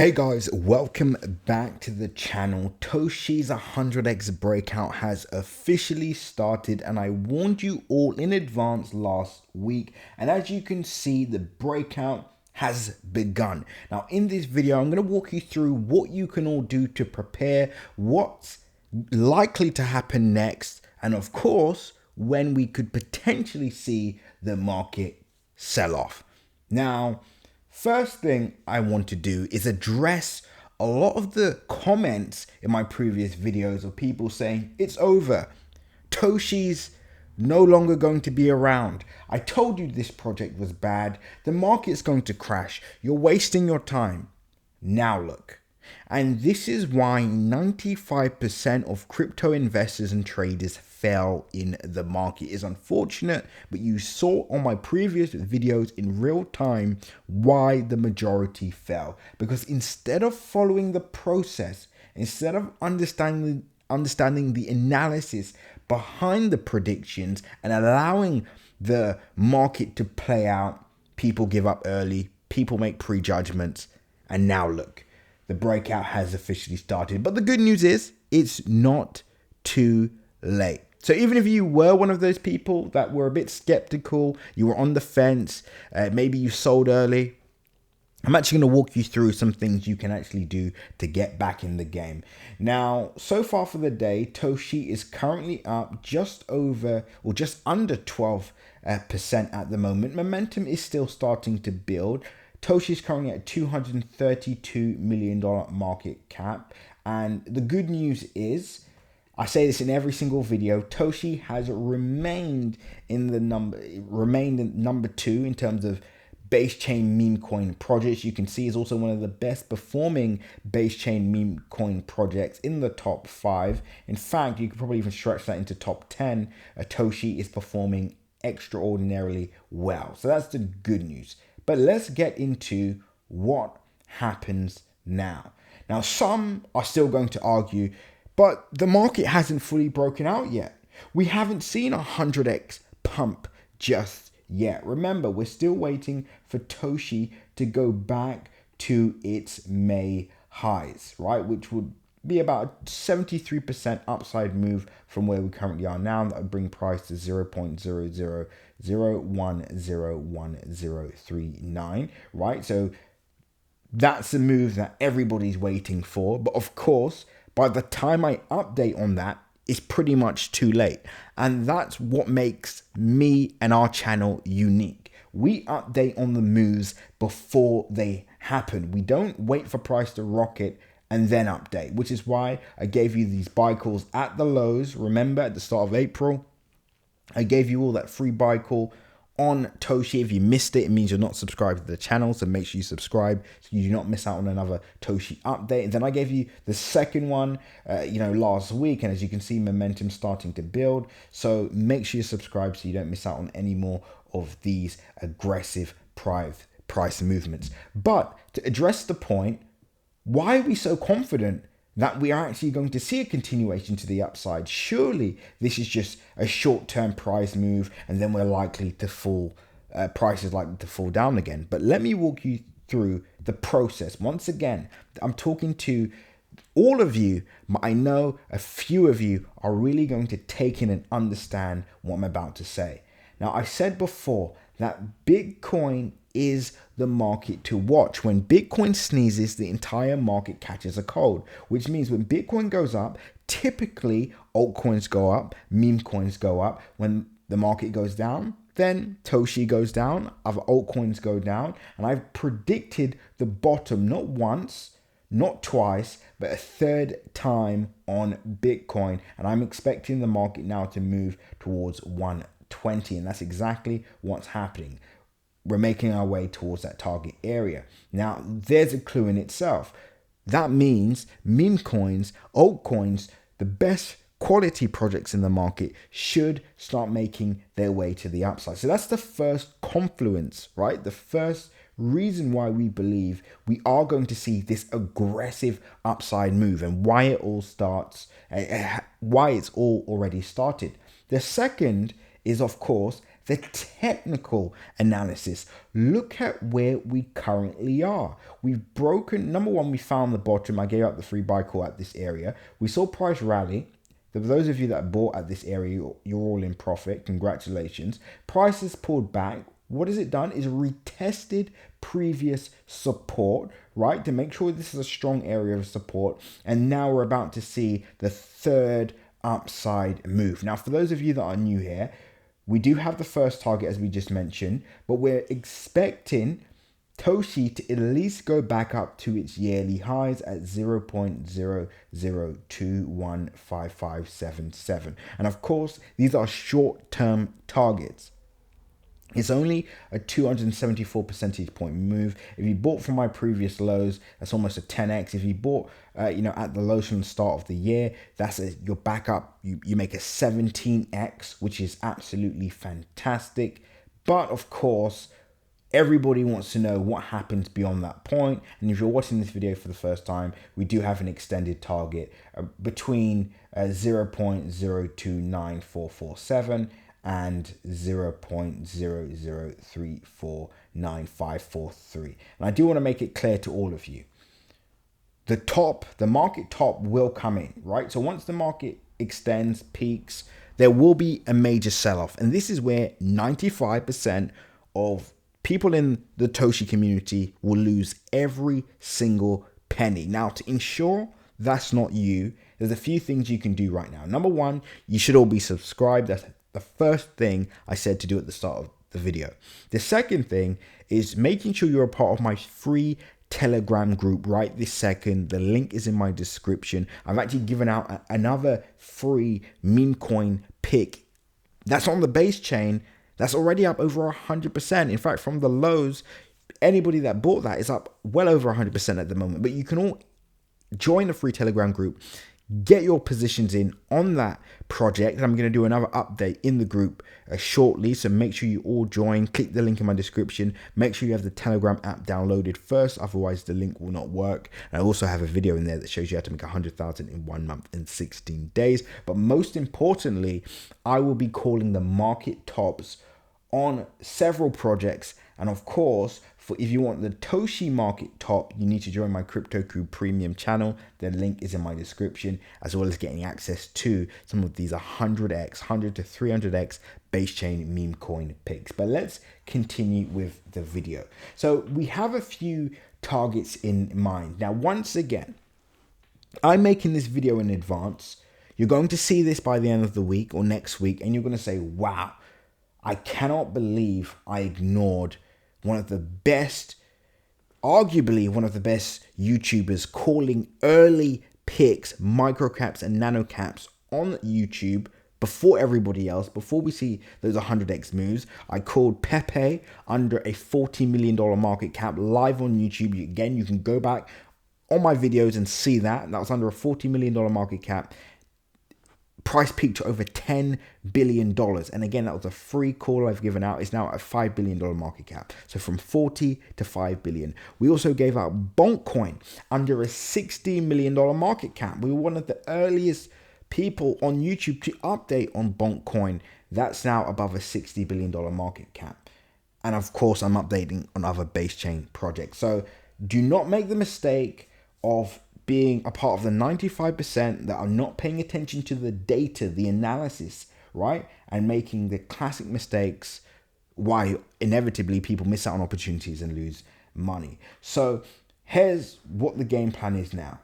Hey guys, welcome back to the channel. Toshi's 100x breakout has officially started and I warned you all in advance last week, and as you can see, the breakout has begun. Now in this video I'm going to walk you through what you can all do to prepare, what's likely to happen next, and of course when we could potentially see the market sell off. Now, first thing I want to do is address a lot of the comments in my previous videos of people saying it's over. Toshi's no longer going to be around. I told you this project was bad. The market's going to crash. You're wasting your time. Now look. And this is why 95% of crypto investors and traders fell in the market. It's unfortunate, but you saw on my previous videos in real time why the majority fell. Because instead of following the process, instead of understanding the analysis behind the predictions and allowing the market to play out, people give up early, people make prejudgments, and now look. The breakout has officially started. But the good news is it's not too late. So even if you were one of those people that were a bit skeptical, you were on the fence, maybe you sold early, I'm actually going to walk you through some things you can actually do to get back in the game. Now, so far for the day, Toshi is currently up just over or just under 12% at the moment. Momentum is still starting to build. Toshi is currently at $232 million market cap. And the good news is, I say this in every single video, Toshi has remained in number 2 in terms of basechain meme coin projects. You can see is also one of the best performing basechain meme coin projects in the top 5. In fact, you could probably even stretch that into top 10. Toshi is performing extraordinarily well. So that's the good news. But let's get into what happens now. Now, some are still going to argue, but the market hasn't fully broken out yet. We haven't seen a 100x pump just yet. Remember, we're still waiting for Toshi to go back to its May highs, right? Which would be about a 73% upside move from where we currently are now. That would bring price to 0.00010139, right? So that's the move that everybody's waiting for. But of course, by the time I update on that, it's pretty much too late. And that's what makes me and our channel unique. We update on the moves before they happen. We don't wait for price to rocket and then update, which is why I gave you these buy calls at the lows. Remember, at the start of April, I gave you all that free buy call on Toshi. If you missed it, it means you're not subscribed to the channel, so make sure you subscribe so you do not miss out on another Toshi update. And then I gave you the second one, last week, and as you can see, momentum starting to build. So make sure you subscribe so you don't miss out on any more of these aggressive price movements. But to address the point, why are we so confident that we are actually going to see a continuation to the upside? Surely this is just a short-term price move and then we're likely to fall, price is likely to fall down again. But let me walk you through the process. Once again, I'm talking to all of you, but I know a few of you are really going to take in and understand what I'm about to say. Now, I said before that Bitcoin is the market to watch. When Bitcoin sneezes, the entire market catches a cold, which means when Bitcoin goes up, typically altcoins go up, meme coins go up. When the market goes down, then Toshi goes down, other altcoins go down. And I've predicted the bottom not once, not twice, but a third time on Bitcoin. And I'm expecting the market now to move towards 120. And that's exactly what's happening. We're making our way towards that target area. Now, there's a clue in itself. That means meme coins, altcoins, the best quality projects in the market should start making their way to the upside. So that's the first confluence, right? The first reason why we believe we are going to see this aggressive upside move and why it all starts, why it's all already started. The second is, of course, the technical analysis, look at where we currently are. We've broken, number one, we found the bottom. I gave out the free buy call at this area. We saw price rally. For those of you that bought at this area, you're all in profit. Congratulations. Price has pulled back. What has it done is retested previous support, right? To make sure this is a strong area of support. And now we're about to see the third upside move. Now, for those of you that are new here, we do have the first target as we just mentioned, but we're expecting Toshi to at least go back up to its yearly highs at 0.00215577. And of course, these are short-term targets. It's only a 274 percentage point move. If you bought from my previous lows, that's almost a 10x. If you bought, at the lows from the start of the year, you're back up. You make a 17x, which is absolutely fantastic. But of course, everybody wants to know what happens beyond that point. And if you're watching this video for the first time, we do have an extended target between 0.029447 and 0.00349543. And I do want to make it clear to all of you, the market top will come in, right? So once the market extends, peaks, there will be a major sell-off. And this is where 95% of people in the Toshi community will lose every single penny. Now, to ensure that's not you, there's a few things you can do right now. Number one, you should all be subscribed. That's the first thing I said to do at the start of the video. The second thing is making sure you're a part of my free Telegram group right this second. The link is in my description. I've actually given out another free memecoin pick that's on the base chain. That's already up over 100%. In fact, from the lows, anybody that bought that is up well over 100% at the moment. But you can all join the free Telegram group, get your positions in on that project. And I'm going to do another update in the group shortly. So make sure you all join. Click the link in my description. Make sure you have the Telegram app downloaded first. Otherwise, the link will not work. And I also have a video in there that shows you how to make 100,000 in 1 month in 16 days. But most importantly, I will be calling the market tops on several projects. And of course, if you want the Toshi market top, you need to join my Crypto Crew premium channel. The link is in my description, as well as getting access to some of these 100x, 100 to 300x base chain meme coin picks. But let's continue with the video. So we have a few targets in mind. Now, once again, I'm making this video in advance. You're going to see this by the end of the week or next week, and you're going to say, wow, I cannot believe I ignored one of the best, arguably one of the best YouTubers calling early picks, microcaps and nanocaps on YouTube before everybody else, before we see those 100x moves. I called Pepe under a $40 million market cap live on YouTube. Again, you can go back on my videos and see that. That was under a $40 million market cap. Price peaked to over $10 billion. And again, that was a free call I've given out. It's now at a $5 billion market cap. So from 40 to 5 billion. We also gave out Bonkcoin under a $60 million market cap. We were one of the earliest people on YouTube to update on Bonkcoin. That's now above a $60 billion market cap. And of course, I'm updating on other base chain projects. So do not make the mistake of being a part of the 95% that are not paying attention to the data, the analysis, right? And making the classic mistakes why inevitably people miss out on opportunities and lose money. So here's what the game plan is now.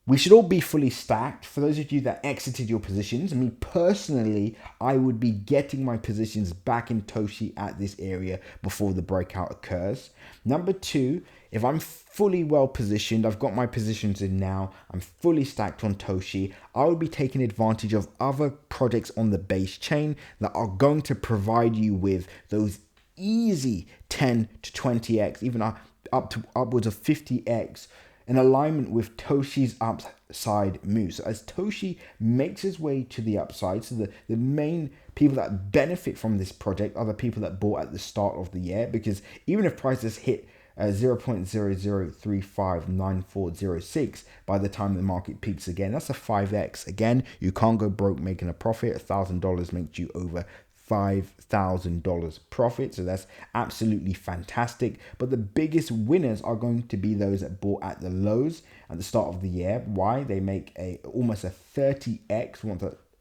We should all be fully stacked. For those of you that exited your positions, me personally, I would be getting my positions back in Toshi at this area before the breakout occurs. Number two, if I'm fully well positioned, I've got my positions in now, I'm fully stacked on Toshi, I will be taking advantage of other projects on the base chain that are going to provide you with those easy 10 to 20x, even up to upwards of 50x in alignment with Toshi's upside moves. So as Toshi makes his way to the upside, so the main people that benefit from this project are the people that bought at the start of the year, because even if prices hit 0.00359406 by the time the market peaks again, that's a 5x. Again, you can't go broke making a profit. $1,000 makes you over $5,000 profit. So that's absolutely fantastic. But the biggest winners are going to be those that bought at the lows at the start of the year. Why? They make almost a 30x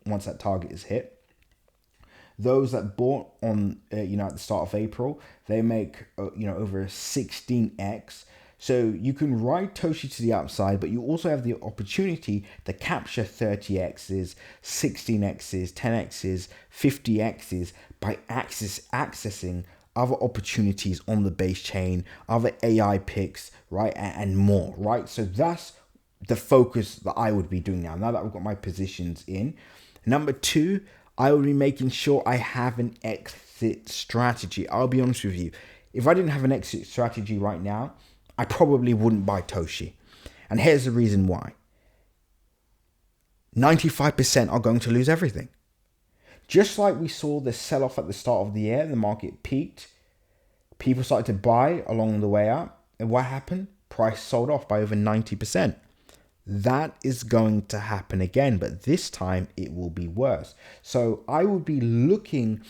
once that target is hit. Those that bought on, at the start of April, they make, over a 16x. So you can ride Toshi to the upside, but you also have the opportunity to capture 30x's, 16x's, 10x's, 50x's by accessing other opportunities on the base chain, other AI picks, right, and more, right? So that's the focus that I would be doing now that I've got my positions in. Number two, I will be making sure I have an exit strategy. I'll be honest with you. If I didn't have an exit strategy right now, I probably wouldn't buy Toshi. And here's the reason why. 95% are going to lose everything. Just like we saw the sell-off at the start of the year, the market peaked. People started to buy along the way up. And what happened? Price sold off by over 90%. That is going to happen again, but this time it will be worse. So I would be looking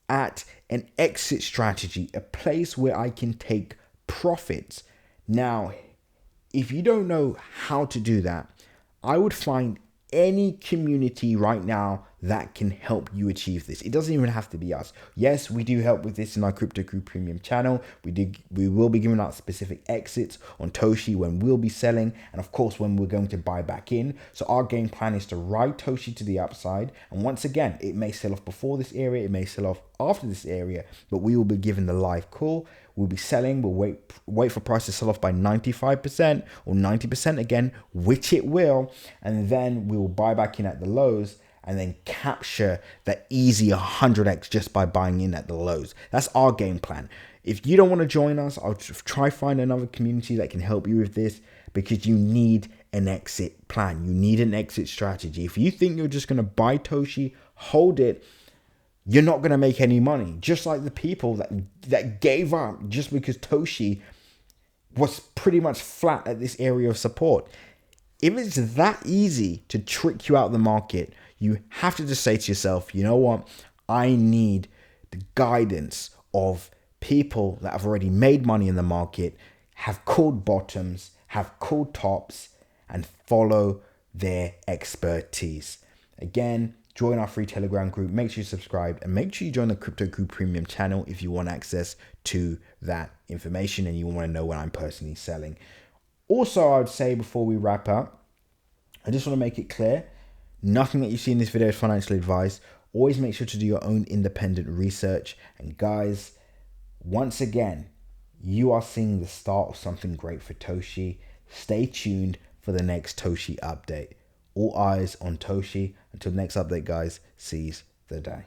at an exit strategy, a place where I can take profits. Now, if you don't know how to do that, I would find any community right now that can help you achieve this. It doesn't even have to be us. Yes, we do help with this in our Crypto Crew Premium channel. We will be giving out specific exits on Toshi when we'll be selling, and of course when we're going to buy back in. So our game plan is to ride Toshi to the upside, and once again, it may sell off before this area, it may sell off after this area, but we will be given the live call. We'll be selling. We'll wait for price to sell off by 95% or 90% again, which it will, and then we will buy back in at the lows and then capture that easy 100x just by buying in at the lows. That's our game plan. If you don't want to join us, I'll try find another community that can help you with this, because you need an exit plan. You need an exit strategy. If you think you're just going to buy Toshi, hold it, you're not going to make any money. Just like the people that gave up just because Toshi was pretty much flat at this area of support. If it's that easy to trick you out of the market, you have to just say to yourself, you know what? I need the guidance of people that have already made money in the market, have called bottoms, have called tops, and follow their expertise. Again, join our free Telegram group. Make sure you subscribe, and make sure you join the Crypto Crew Premium channel if you want access to that information and you want to know when I'm personally selling. Also, I would say before we wrap up, I just want to make it clear, nothing that you see in this video is financial advice. Always make sure to do your own independent research. And guys, once again, you are seeing the start of something great for Toshi. Stay tuned for the next Toshi update. All eyes on Toshi. Until next update, guys, seize the day.